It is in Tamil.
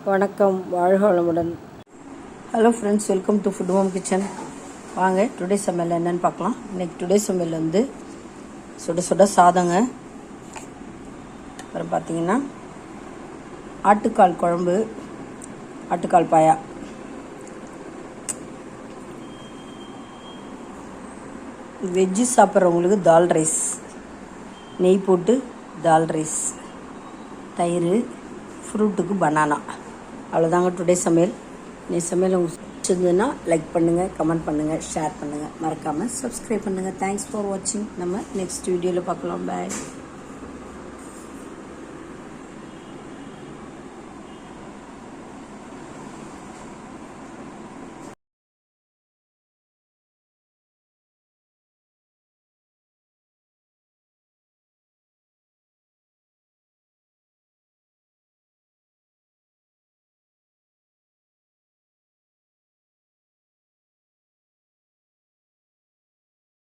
வணக்கம், வாழ்க வளமுடன். Hello friends, welcome to food home kitchen. வாங்க டுடே சமையல் என்னென்னு பார்க்கலாம். இன்றைக்கி டுடே சமையல் வந்து சுட சுட சாதங்க, அப்புறம் பார்த்திங்கன்னா ஆட்டுக்கால் குழம்பு, ஆட்டுக்கால் பாயா, வெஜ்ஜு சாப்பிட்றவங்களுக்கு தால் ரைஸ், நெய் போட்டு தால் ரைஸ், தயிர், ஃப்ரூட்டுக்கு பனானா. அவ்வளோதாங்க டுடே சமையல். நீ சமையல் உங்களுக்கு பிடிச்சிருந்ததுன்னா லைக் பண்ணுங்கள், கமெண்ட் பண்ணுங்கள், ஷேர் பண்ணுங்கள், மறக்காமல் சப்ஸ்கிரைப் பண்ணுங்கள். தேங்க்ஸ் ஃபார் வாட்சிங். நம்ம நெக்ஸ்ட் வீடியோவில் பார்க்கலாம். பாய்.